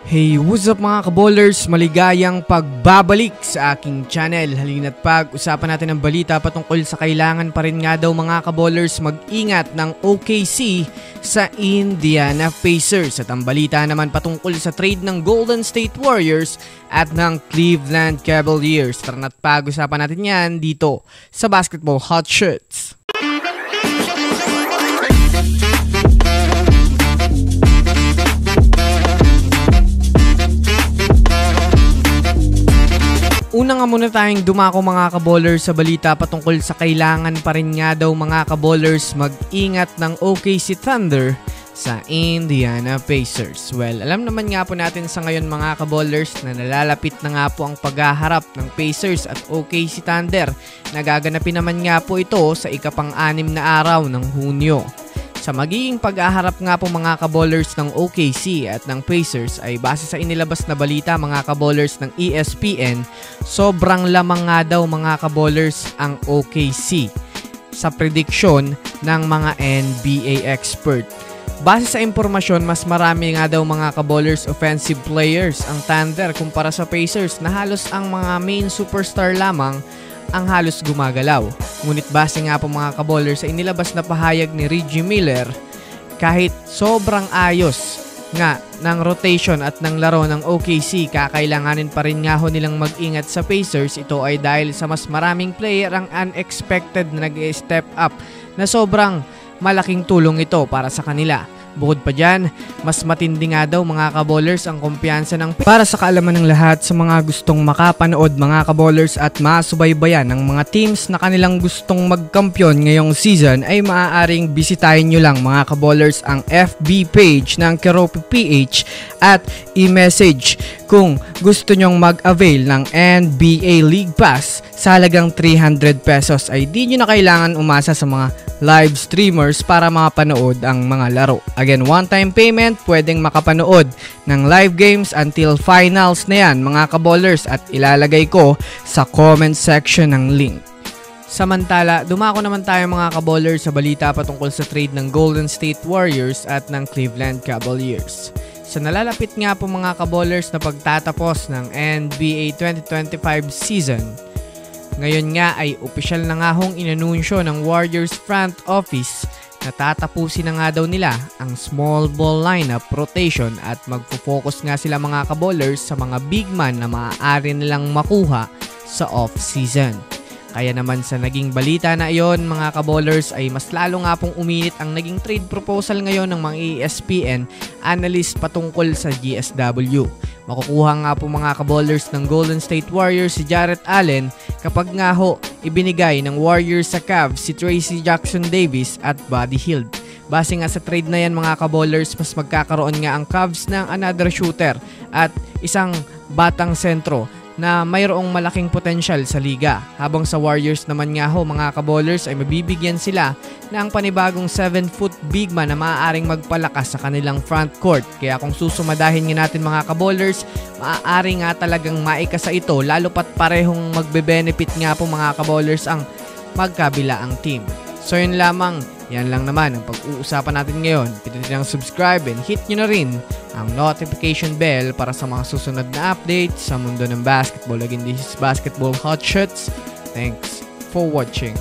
Hey, what's up mga kaballers? Maligayang pagbabalik sa aking channel. Halina't pag-usapan natin ang balita patungkol sa kailangan pa rin nga daw mga kaballers mag-ingat ng OKC sa Indiana Pacers. At ang balita naman patungkol sa trade ng Golden State Warriors at ng Cleveland Cavaliers. Tara na't pag-usapan natin yan dito sa Basketball Hot Shots. Una nga muna tayong dumako mga kaballers sa balita patungkol sa kailangan pa rin nga daw mga kaballers mag-ingat ng OKC Thunder sa Indiana Pacers. Well, alam naman nga po natin sa ngayon mga kaballers na nalalapit na nga po ang paghaharap ng Pacers at OKC Thunder. Nagaganapin naman nga po ito sa ikapang-6 na araw ng Hunyo. Sa magiging pag-aharap nga po mga kaballers ng OKC at ng Pacers ay base sa inilabas na balita mga kaballers ng ESPN, sobrang lamang nga daw mga kaballers ang OKC sa prediksyon ng mga NBA expert. Base sa impormasyon, mas marami nga daw mga kaballers offensive players ang Thunder kumpara sa Pacers na halos ang mga main superstar lamang ang halos gumagalaw. Ngunit base nga po mga kaballers sa inilabas na pahayag ni Reggie Miller, kahit sobrang ayos nga ng rotation at ng laro ng OKC, kakailanganin pa rin nga ho nilang mag-ingat sa Pacers. Ito ay dahil sa mas maraming player ang unexpected na nag-step up na sobrang malaking tulong ito para sa kanila. Bukod pa dyan, mas matindi nga daw mga kaballers ang kumpiyansa ng para sa kaalaman ng lahat sa mga gustong makapanood mga kaballers at masubaybayan ng mga teams na kanilang gustong magkampiyon ngayong season ay maaaring bisitahin nyo lang mga kaballers ang FB page ng Keropi PH at i-message kung gusto nyong mag-avail ng NBA League Pass sa halagang 300 pesos ay di nyo na kailangan umasa sa mga live streamers para makapanood ang mga laro. Again, one-time payment, pwedeng makapanood ng live games until finals na yan mga kaballers at ilalagay ko sa comment section ng link. Samantala, dumako naman tayo mga kaballers sa balita patungkol sa trade ng Golden State Warriors at ng Cleveland Cavaliers. Sa nalalapit nga po mga kaballers na pagtatapos ng NBA 2025 season, ngayon nga ay opisyal na nga hong inanunsyo ng Warriors front office na tatapusin na nga daw nila ang small ball lineup rotation at magfo-focus nga sila mga kaballers sa mga big man na maaari nilang makuha sa off-season. Kaya naman sa naging balita na iyon mga kaballers ay mas lalo nga pong uminit ang naging trade proposal ngayon ng mga ESPN analyst patungkol sa GSW. Makukuha nga po mga kaballers ng Golden State Warriors si Jarrett Allen kapag nga ho ibinigay ng Warriors sa Cavs si Tracy Jackson Davis at Buddy Hield. Base nga sa trade na yan mga kaballers, mas magkakaroon nga ang Cavs ng another shooter at isang batang sentro na mayroong malaking potensyal sa liga. Habang sa Warriors naman nga ho mga kaballers ay mabibigyan sila ng panibagong 7-foot big man na maaaring magpalakas sa kanilang front court. Kaya kung susumadahin nga natin mga kaballers, maaari nga talagang maikasa ito lalo pat parehong magbe-benefit nga po mga kaballers ang magkabila ang team. So yun lamang, yan lang naman ang pag-uusapan natin ngayon. Pindutin ang subscribe and hit nyo na rin ang notification bell para sa mga susunod na updates sa mundo ng basketball. Again, this is Basketball Hot Shots. Thanks for watching.